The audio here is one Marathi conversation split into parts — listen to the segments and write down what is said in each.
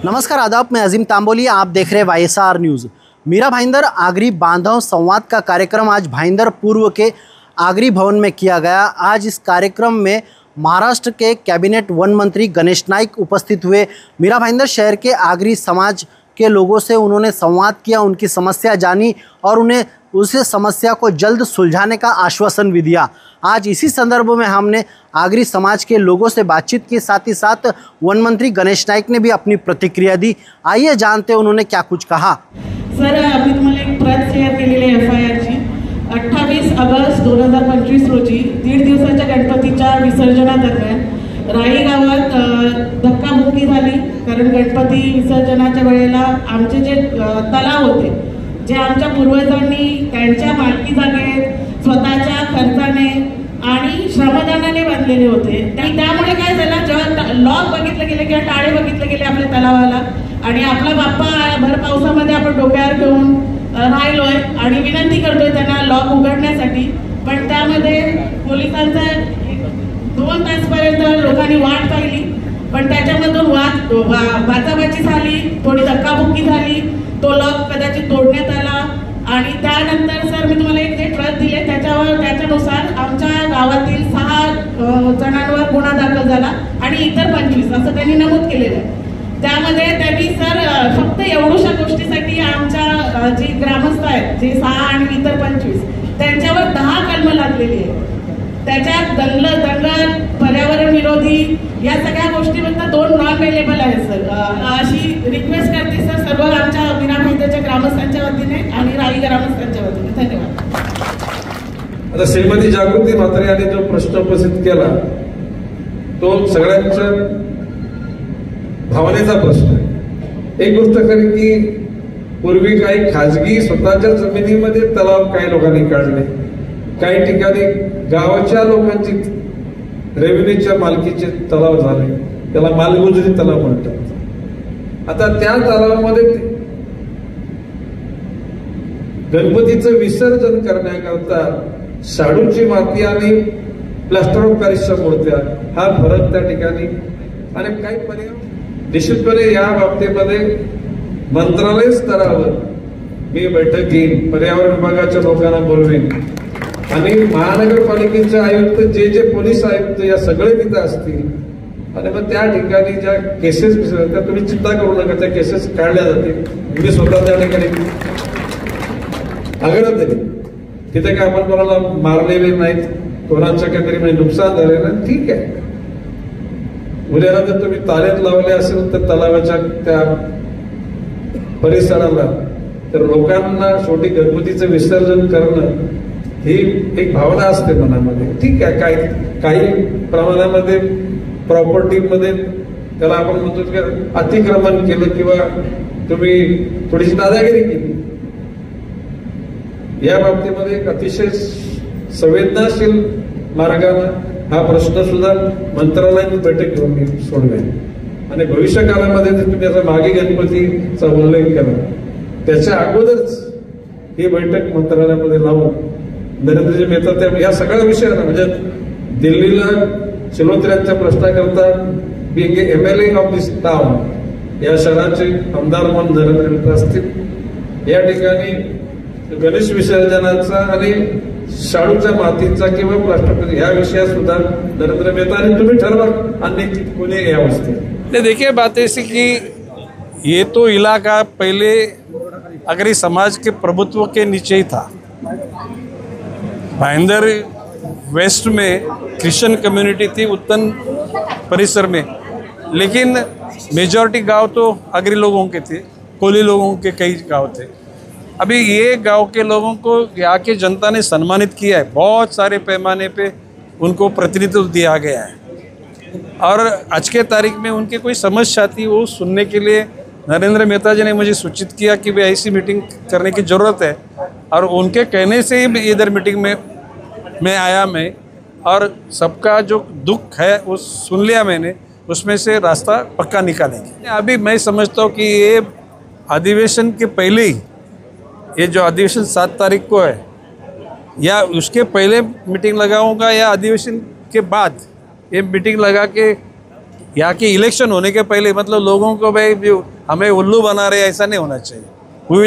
नमस्कार आदाब, मैं अजीम तांबोली, आप देख रहे हैं वाईएसआर न्यूज़। मीरा भाईंदर आगरी बांधव संवाद का कार्यक्रम आज भाईंदर पूर्व के आगरी भवन में किया गया। आज इस कार्यक्रम में महाराष्ट्र के कैबिनेट वन मंत्री गणेश नाइक उपस्थित हुए। मीरा भाईंदर शहर के आगरी समाज के लोगों से उन्होंने संवाद किया, उनकी समस्या जानी और उन्हें उस समस्या को जल्द सुलझाने का आश्वासन भी दिया। आज इसी संदर्भ में हमने आगरी समाज के लोगों से बातचीत की, साथ ही साथ वन मंत्री गणेश नाइक ने भी अपनी प्रतिक्रिया दी। आइए जानते हैं उन्होंने क्या कुछ कहा। सर, आम्ही तुम्हाला एक प्रत शेअर केलेली FIR ची 28 ऑगस्ट 2025 रोजी 1.5 दिवसाच्या गणपतीच्या विसर्जनादरम्यान राई गावात धक्काबुक्की झाली। कारण गणपती विसर्जनाच्या वेळेला आमचे जे तलाव होते, जे आमच्या पूर्वजांनी त्यांच्या मालकी जागेत स्वतःच्या खर्चाने आणि श्रमदानाने बांधलेले होते, त्यामुळे काय झालं, जेव्हा लॉक बघितले गेले किंवा टाळे बघितले गेले आपल्या तलावाला आणि आपला बाप्पा भर पावसामध्ये आपण डोक्यावर घेऊन राहिलोय आणि विनंती करतोय त्यांना लॉक उघडण्यासाठी, पण त्यामध्ये पोलिसांचा 2 तासपर्यंत लोकांनी वाट पाहिली, पण त्याच्यामधून वाचाबाची झाली, थोडी धक्काबुक्की झाली, तो लॉक कदाचित तोडण्यात आला आणि त्यानंतर सर मी तुम्हाला एक जे ट्रस्ट दिले त्याच्यानुसार आमच्या गावातील 6 जणांवर गुन्हा दाखल झाला आणि इतर 25 असं त्यांनी नमूद केलेलं आहे। त्यामध्ये त्यांनी सर फक्त एवढ्याशा गोष्टीसाठी आमच्या जी ग्रामस्थ आहेत, जे 6 आणि इतर 25 त्यांच्यावर 10 कलम लागलेली आहे। त्याच्यात दंगल, पर्यावरण विरोधी या सगळ्या गोष्टींमध्ये 2 नॉन अवेलेबल आहेत सर। अशी रिक्वेस्ट करते सर सर्व आमच्या मीरा भाईंदरच्या ग्रामस्थांच्या वतीने आणि राई ग्रामस्थांच्या वतीने। धन्यवाद। आता श्रीमती जागृती म्हात्रे यांनी जो प्रश्न उपस्थित केला तो सगळ्यांच्या भावनेचा प्रश्न आहे। एक गोष्ट खरी की पूर्वी काही खाजगी स्वतःच्या जमिनीमध्ये तलाव काही लोकांनी काढले, काही ठिकाणी गावाच्या लोकांची रेव्हेन्यूच्या मालकीचे तलाव झाले, त्याला मालगुजरी तलाव म्हणतात। आता त्या तलावामध्ये गणपतीचं विसर्जन करण्याकरता शाडूची माती आणि प्लास्टर ऑफ पॅरिसच्या मूर्त्या, हा फरक त्या ठिकाणी आणि काही पर्याय निश्चितपणे या बाबतीमध्ये मंत्रालय स्तरावर मी बैठक घेईन, पर्यावरण विभागाच्या लोकांना बोलवेन आणि महानगरपालिकेचे आयुक्त, जे पोलीस आयुक्त या सगळे तिथे असतील आणि मग त्या ठिकाणी ज्या केसेस त्या तुम्ही चिंता करू नका, त्या केसेस काढल्या जातील। मी स्वतः त्या ठिकाणी आग्रह दिली, तिथे काय आपण कोणाला मारलेले नाहीत, कोणाचं काहीतरी नुकसान झालेलं नाही, ठीक आहे। उद्याला जर तुम्ही तारेत लावले असेल तर तलावाच्या त्या परिसराला, तर लोकांना शेवटी गणपतीचं विसर्जन करणं ही एक भावना असते मनामध्ये, ठीक आहे। काही प्रमाणामध्ये प्रॉपर्टीमध्ये त्याला आपण म्हणतो की अतिक्रमण केलं किंवा तुम्ही थोडीशी दादागिरी केली, या बाबतीमध्ये एक अतिशय संवेदनशील मार्गाने हा प्रश्न सुद्धा मंत्रालयाची बैठक घेऊन मी सोडवेन आणि भविष्य काळामध्ये जर तुम्ही आता मागे गणपतीचा उल्लेख केला, त्याच्या अगोदरच ही बैठक मंत्रालयामध्ये लावून नरेंद्रजी मेहता त्या या सगळ्या विषयांना, म्हणजे दिल्लीला चिलोत्र्यांच्या प्रश्नाकरता being MLA of this town, या शहराचे आमदार म्हणून नरेंद्र मेहता असतील, या ठिकाणी गणेश विसर्जनाचा आणि शाडूच्या मातीचा किंवा प्लास्टर या विषयात सुद्धा नरेंद्र मेहता आणि तुम्ही ठरवा, अन्य कोणी या अवस्थेत। देखिए, बात ऐसी कि ये तो इलाका पहले आगरी समाज के प्रभुत्व के नीचे ही था। भाईंदर वेस्ट में क्रिश्चियन कम्युनिटी थी, उत्तन परिसर में, लेकिन मेजॉरिटी गांव तो आगरी लोगों के थे, कोली लोगों के कई गांव थे। अभी ये गांव के लोगों को यहाँ की जनता ने सम्मानित किया है, बहुत सारे पैमाने पे उनको प्रतिनिधित्व दिया गया है और आज के तारीख में उनकी कोई समस्या थी वो सुनने के लिए नरेंद्र मेहता जी ने मुझे सूचित किया कि भाई ऐसी मीटिंग करने की ज़रूरत है और उनके कहने से ही इधर मीटिंग में आया मैं और सबका जो दुख है वो सुन लिया मैंने, उसमें से रास्ता पक्का निकालेंगे। अभी मैं समझता हूँ कि ये अधिवेशन के पहले ही, ये जो अधिवेशन 7 तारीख को है या उसके पहले मीटिंग लगाऊंगा या अधिवेशन के बाद ये मीटिंग लगा के यहाँ के इलेक्शन होने के पहले, मतलब लोगों को भाई हमें उल्लू बना रहे, ऐसा नहीं होना चाहिए। We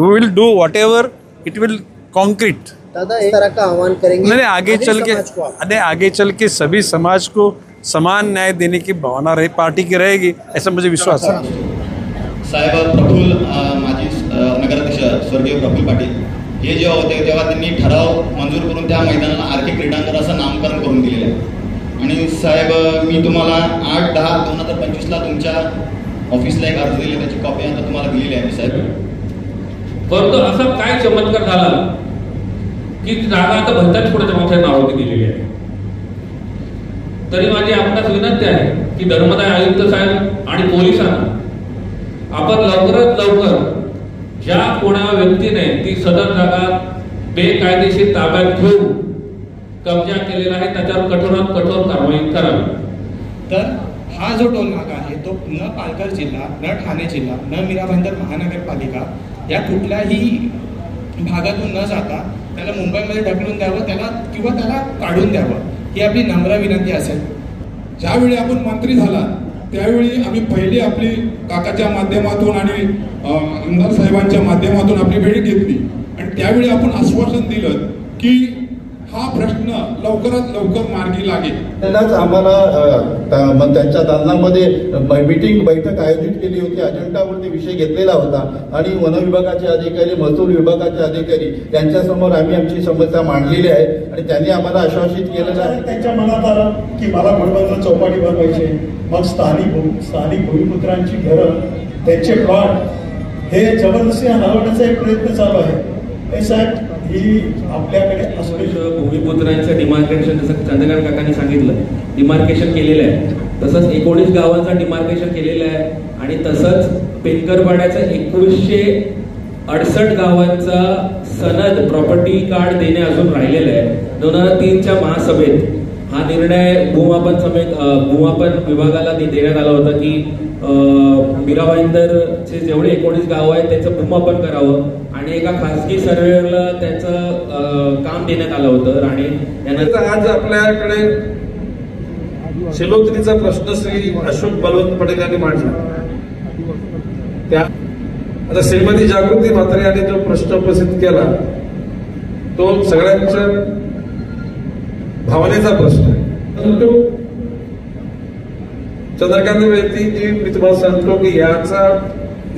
will do whatever it will concrete. दादा इस तरह का आह्वान करेंगे नहीं, आगे चल के सभी समाज को समान न्याय देने की भावना रही पार्टी की रहेगी, ऐसा मुझे विश्वास है। साहेब प्रफुल्ल माजी नगराध्यक्ष स्वर्गीय प्रफुल्ल पाटील हे जेव्हा होते तेव्हा त्यांनी ठराव मंजूर करून त्या मैदानाला आर्थिक क्रीडांगण असं नामकरण करून दिलेलं आहे। आणि साहेब मी तुम्हाला 8/10/2025ला तुमच्या ऑफिसला एक अर्ज दिले, त्याची कॉपी आता तुम्हाला दिलेली आहे साहेब। परंतु असा काय चमत्कार झाला की जागा आता भलत्याच पुढे मोठ्या नावावरती दिलेली आहे। तरी माझी आपणास विनंती आहे की धर्मदाय आयुक्त साहेब आणि पोलिसांना आपण लवकरात लवकर ज्या कोणा व्यक्तीने ती सदर जागा बेकायदेशीर ताब्यात घेऊन कब्जा केलेला आहे त्याच्यावर कठोरात कठोर कारवाई करावी। तर हा जो टोल नाका आहे तो न पालघर जिल्हा, न ठाणे जिल्हा, न मीरा भाईंदर महानगरपालिका या कुठल्याही भागातून न जाता त्याला मुंबईमध्ये ढकलून द्यावं, त्याला काढून द्यावं, ही आपली नम्र विनंती असेल। ज्यावेळी आपण मंत्री झाला त्यावेळी आम्ही पहिली आपली काकाच्या माध्यमातून आणि आमदार साहेबांच्या माध्यमातून आपली भेट घेतली आणि त्यावेळी आपण आश्वासन दिलं की हा प्रश्न लवकरात लवकर मार्गी लागेल। त्यांनाच आम्हाला त्यांच्या दालनामध्ये बैठक आयोजित केली होती, अजेंडावरती विषय घेतलेला होता आणि वन विभागाचे अधिकारी, महसूल विभागाचे अधिकारी यांच्यासमोर आम्ही आमची समस्या मांडलेली आहे आणि त्यांनी आम्हाला आश्वासित केलेलं आहे। त्यांच्या मनात आलं की मला घोडबंदर चौपाटी बनवायचे, मग स्थानिक भूमिपुत्रांची घरं, त्यांचे प्लॉट हे जबरदस्ती हलवण्याचा एक प्रयत्न चालू आहे। हे साहेब ही आपल्याकडे भूमिपुत्रांचं डिमार्केशन जसं चंद्रकांत काकांनी सांगितलं डिमार्केशन केलेलं आहे, तसंच 19 गावांचं डिमार्केशन केलेलं आहे आणि तसंच पेनकरपाड्याचं 1968 गावांचा सनद प्रॉपर्टी कार्ड देणे अजून राहिलेलं आहे। 2003च्या महासभेत हा निर्णय भूमापन विभागाला देण्यात आला होता की मीरा भाईंदरचे जेवढे 19 गाव आहेत त्याचं भूमापन करावं आणि एका खासगी सर्वेअरला त्याचं काम देण्यात आलं होतं आणि त्यानंतर आज आपल्याकडे शिलोत्रीचा प्रश्न श्री अशोक बलवंत पटेल यांनी मांडला। त्या आता श्रीमती जागृती म्हात्रे यांनी जो प्रश्न उपस्थित केला तो सगळ्यांच्या भावनेचा प्रश्न आहे। परंतु चंद्रकांत व्यक्ती जी मी तुम्हाला सांगतो की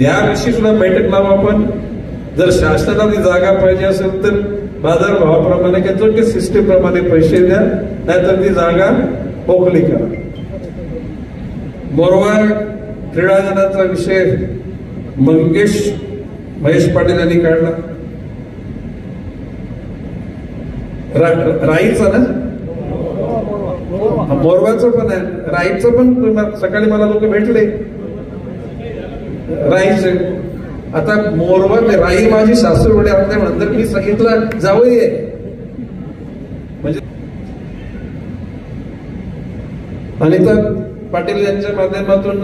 याविषयी सुद्धा बैठक लावू आपण। जर शासनाला ती जागा पाहिजे असेल तर बाजार भावाप्रमाणे किंवा सिस्टीम प्रमाणे पैसे द्या, नाहीतर ती जागा मोकळी करा। मोरवा क्रीडांगणाचा विषय महेश पाटील यांनी काढला, राईचा ना मोरवाचं पण आहे, राईचं पण सकाळी मला लोक भेटले राईचे। आता मोरवा राई माझी सासूरवाडी असल्यानंतर मी सांगितलं जावई आहे म्हणजे अनिता पाटील यांच्या माध्यमातून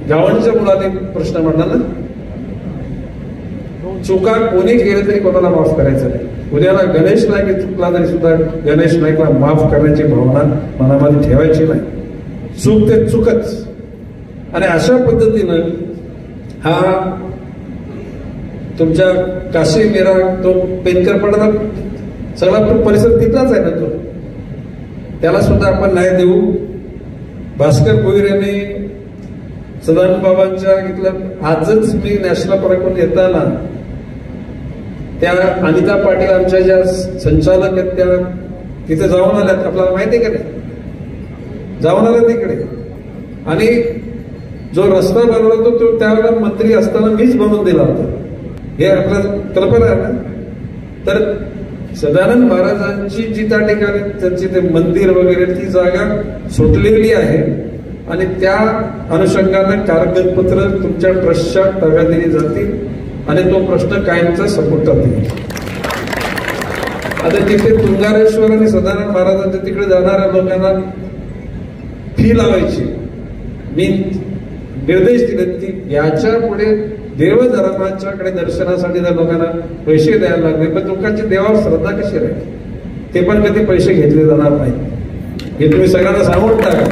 गावांच्या मुलाने प्रश्न मांडला ना, चुका कोणी केली तरी कोणाला माफ करायचं नाही। उद्याला गणेश नाईक चुकला तरी सुद्धा गणेश नाईकला माफ करण्याची भावना मनामध्ये ठेवायची नाही। चूक ते चुकच। आणि अशा पद्धतीनं हा तुमच्या काशी मीरा तो पेनकरपाडा सगळा तो परिसर तिथलाच आहे ना, तो त्याला सुद्धा आपण न्याय देऊ। भास्कर भोईर यांनी सदानंद बाबांच्या इथलं आजच मी नॅशनल पार्कवरून येताना त्या अनिता पाटील आमच्या ज्या संचालक आहेत त्या तिथे जाऊन आल्यात, आपल्याला माहिती आहे का नाही, जाऊन आल्या तिकडे। आणि जो रस्ता बनवला तो त्यावेळेला मंत्री असताना मीच बनवून दिला होता, हे आपल्याला कल्पना आहे ना। तर सदानंद महाराजांची जी त्या ठिकाणी त्यांची ते मंदिर वगैरे ती जागा सुटलेली आहे आणि त्या अनुषंगाने कागदपत्र तुमच्या ट्रस्टच्या ताब्यात दिली जातील आणि तो प्रश्न कायमचा सपोर्टात येईल। आता तिथे तुंगारेश्वर आणि सदानंद महाराजांच्या तिकडे जाणाऱ्या लोकांना फी लावायची, मी निर्देश दिले की याच्या पुढे देवधर्माच्याकडे दर्शनासाठी जर लोकांना पैसे द्यायला लागले पण लोकांची देवावर श्रद्धा कशी राहील, ते पण कधी पैसे घेतले जाणार नाही, हे तुम्ही सगळ्यांना सांगून टाका।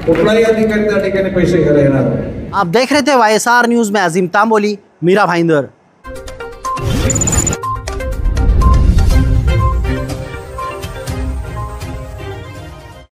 कुठलाही अधिकारी त्या ठिकाणी पैसे घ्यायला येणार नाही. आप देख रहे थे YSR न्यूज़ में अजीम तांबोली, मीरा भाईंदर।